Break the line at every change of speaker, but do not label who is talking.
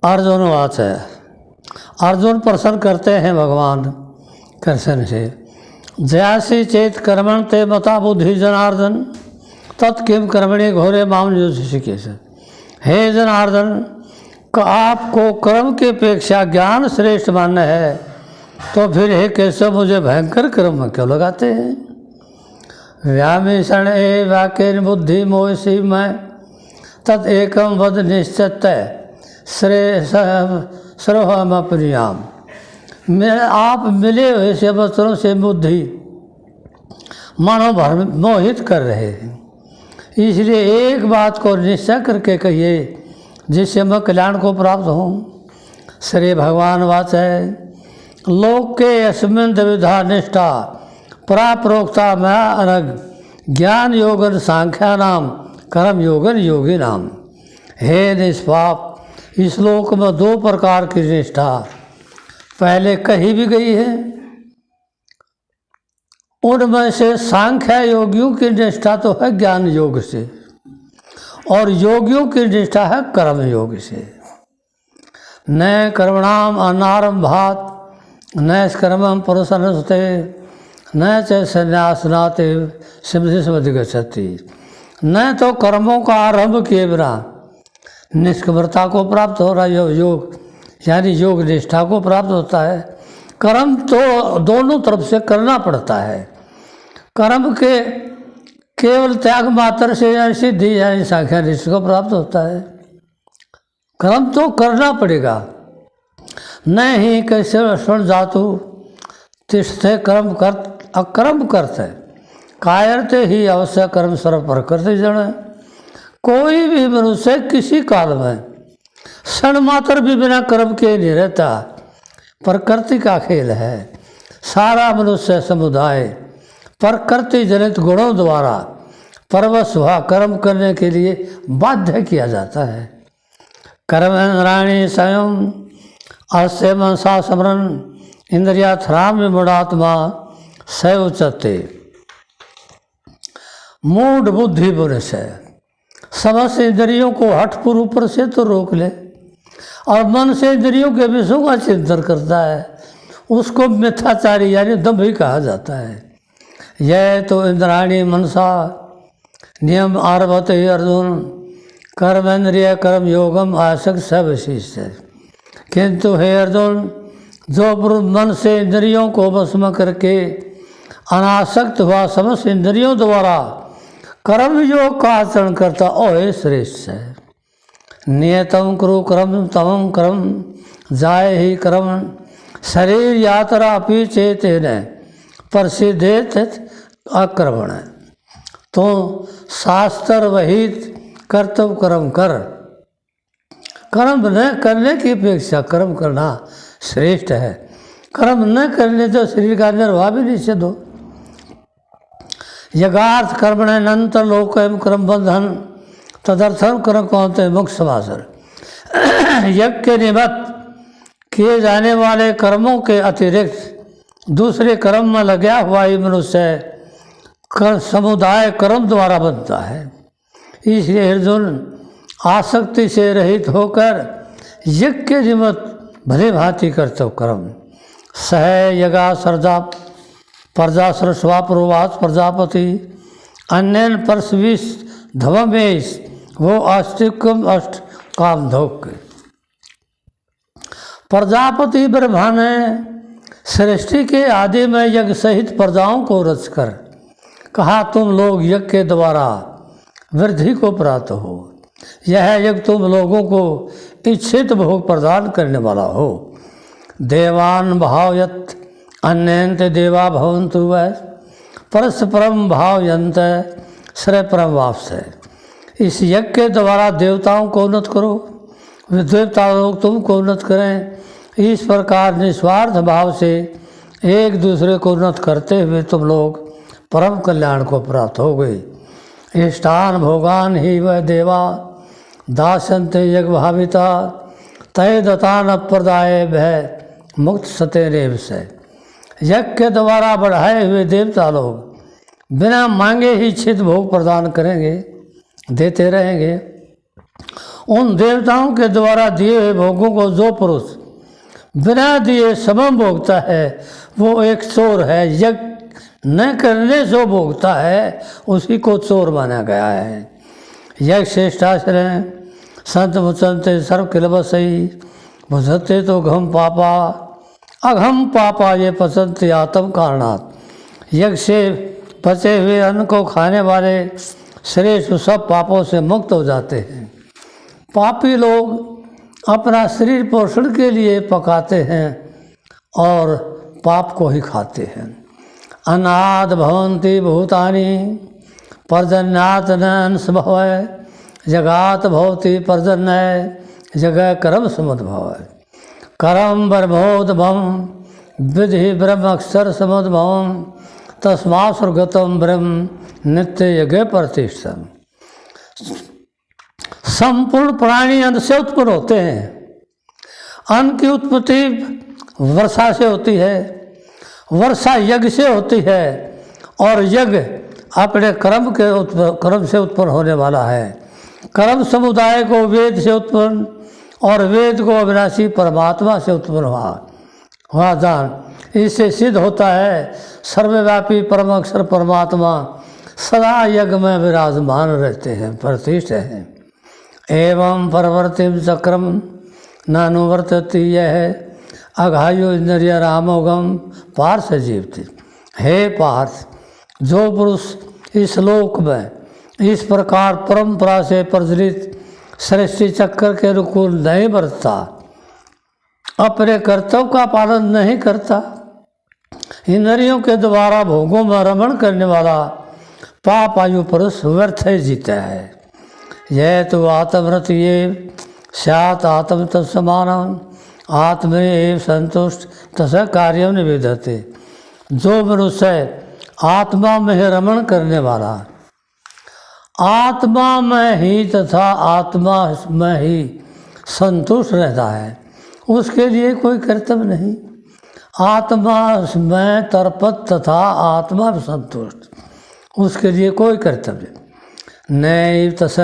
Arjun watch है। अर्जुन प्रश्न करते हैं भगवान कृष्ण से, जयासी चेत कर्मण ते मता बुद्धि जनार्दन तत्किम कर्मणि घोरे माम ऋषिकेश। हे जनार्दन, आपको कर्म की अपेक्षा ज्ञान श्रेष्ठ मानना है, तो फिर हे केशव मुझे भयंकर कर्म में क्यों लगाते हैं? व्यामिषण ए वाक्य बुद्धि मोहसी मैं तत् एकम वद निश्चित सरोहम प्रियाम। आप मिले हुए से वस्त्रों से बुद्धि मानो भर मोहित कर रहे हैं, इसलिए एक बात को निश्चय करके कहिए जिससे मैं कल्याण को प्राप्त हूँ। श्री भगवान वाच है, लोक के अस्मिन द्विधा निष्ठा प्राप्रोक्ता मैं अनग ज्ञान योगन सांख्या नाम कर्म योगन योगी नाम। हे निष्पाप, इस लोक में दो प्रकार की निष्ठा पहले कही भी गई है, उनमें से सांख्य योगियों की निष्ठा तो है ज्ञान योग से, और योगियों की निष्ठा है कर्म योग से। न कर्मणाम अनारंभात न कर्मम पुरुषनुष्ठते न च संन्यासनाते सिद्धि समधिगच्छति। न तो कर्मों का आरंभ किए बिना निष्कर्मता को प्राप्त हो रहा योग यानी योग निष्ठा को प्राप्त होता है। कर्म तो दोनों तरफ से करना पड़ता है। कर्म के केवल त्याग मात्र से सिद्धि यानी सांख्य निष्ठा को प्राप्त होता है। कर्म तो करना पड़ेगा। न ही कैसे स्वर्ण जातु तिष्ठे कर्म कर अकर्म करते कायरते ही अवश्य कर्म सर्व पर करते जन। कोई भी मनुष्य किसी काल में क्षण मात्र भी बिना कर्म के नहीं रहता। प्रकृति का खेल है। सारा मनुष्य समुदाय प्रकृति जनित गुणों द्वारा परवश हुआ कर्म करने के लिए बाध्य किया जाता है। कर्म इंद्राणी स्वयं अस्य मनसा स्मरण इंद्रिया थराम विमूढ़ात्मा स उच्यते। मूढ़ बुद्धि पुरुष है, समस्त इंद्रियों को हठपूर्व ऊपर से तो रोक ले और मन से इंद्रियों के विषयों का चिंतन करता है, उसको मिथ्याचारी यानी दंभी कहा जाता है। यह तो इंद्राणी मनसा नियम आरभत ही अर्जुन कर्म इंद्रिय कर्म योगम आसक्त सब विशिष्ट है। किंतु हे अर्जुन, जो पुरुष मन से इंद्रियों को वश में करके अनासक्त हुआ समस्त इंद्रियों द्वारा कर्म योग का आचरण करता ओ श्रेष्ठ है। नियतम कुरु कर्म तमम कर्म जाय ही कर्म शरीर यात्रा अपि चेतेन प्रसिद्धेत अक्रमण। तो शास्त्र वहित कर्तव्य कर्म कर, कर्म न करने की अपेक्षा कर्म करना श्रेष्ठ है। कर्म न करने तो शरीर का निर्वाह भी निषेध हो। यगार्थ कर्मण अनंत लोक कर्म बंधन तदर्थम कर्म कौनते मुख्य समासर। यज्ञ के निमित्त किए जाने वाले कर्मों के अतिरिक्त दूसरे कर्म में लगा हुआ ही मनुष्य समुदाय कर्म द्वारा बनता है। इसलिए अर्जुन आसक्ति से रहित होकर यज्ञ के निमित्त भले भांति कर्तव्य कर्म सह यगा सरदा प्रजा सरस्वा पूर्वास प्रजापति अन्य परसविश धवमेश वो अस्तिकम अष्ट काम धोक। प्रजापति ब्रह्मा ने सृष्टि के आदि में यज्ञ सहित प्रजाओं को रचकर कहा, तुम लोग यज्ञ के द्वारा वृद्धि को प्राप्त हो। यह यज्ञ तुम लोगों को इच्छित भोग प्रदान करने वाला हो। देवान भावयत अन्यंत देवा भवन्तु वै परस्परम भावयंत श्रेय परम वापस है। इस यज्ञ के द्वारा देवताओं को उन्नत करो, देवता लोग तुमको उन्नत करें। इस प्रकार निस्वार्थ भाव से एक दूसरे को उन्नत करते हुए तुम लोग परम कल्याण को प्राप्त हो गए। इष्टान भोगान ही वह देवा दासंते यज्ञ भाविता तय दतान अप्रदाय भय मुक्त सतेरेव से। यज्ञ के द्वारा बढ़ाए हुए देवता लोग बिना मांगे ही छित भोग प्रदान करेंगे, देते रहेंगे। उन देवताओं के द्वारा दिए हुए भोगों को जो पुरुष बिना दिए समम भोगता है वो एक चोर है। यज्ञ न करने से भोगता है उसी को चोर माना गया है। यज्ञ श्रेष्ठाश्रय संत मुचनते सर्व किलबसई भुजते तो घम पापा अघम पापा ये पसंद आत्म कारणात्। यज्ञ से बचे हुए अन्न को खाने वाले श्रेष्ठ सब पापों से मुक्त हो जाते हैं। पापी लोग अपना शरीर पोषण के लिए पकाते हैं और पाप को ही खाते हैं। अनाद भवन्ति भूतानि पर्जन्यात् न अंशभवः जगात भवति पर्जन्य जगह कर्म समुद्भव। कर्म ब्रह्मोद्भवम विधि ब्रह्म अक्षर समुद्भवम तस्मात् स्वर्गतम ब्रह्म नित्य यज्ञ प्रतिष्ठम। संपूर्ण प्राणी अन्न से उत्पन्न होते हैं। अन्न की उत्पत्ति वर्षा से होती है, वर्षा यज्ञ से होती है और यज्ञ अपने कर्म से उत्पन्न होने वाला है। कर्म समुदाय को वेद से उत्पन्न और वेद को अविनाशी परमात्मा से उत्पन्न हुआ जान। इससे सिद्ध होता है सर्वव्यापी परम अक्षर परमात्मा सदा यज्ञ में विराजमान रहते हैं, प्रतिष्ठ हैं। एवं परवर्तिम चक्रम नानुवर्तति यह अघायु इंद्रिय रामोगम पार्थ जीवति। हे पार्थ, जो पुरुष इस लोक में इस प्रकार परंपरा से प्रचलित सृष्टि चक्र के अनुकूल नहीं बरतता, अपने कर्तव्य का पालन नहीं करता, इंद्रियों के द्वारा भोगों में रमण करने वाला पाप आयु पुरुष व्यर्थ ही जीता है। यह तो आत्मरत ये स्यात् आत्म तत्समान आत्मने एव संतुष्ट तस कार्य निवेदते। जो मनुष्य आत्मा में ही रमण करने वाला, आत्मा में ही तथा आत्मा में ही संतुष्ट रहता है, उसके लिए कोई कर्तव्य नहीं। आत्मा में तर्पत तथा आत्मा में संतुष्ट, उसके लिए कोई कर्तव्य नहीं। तस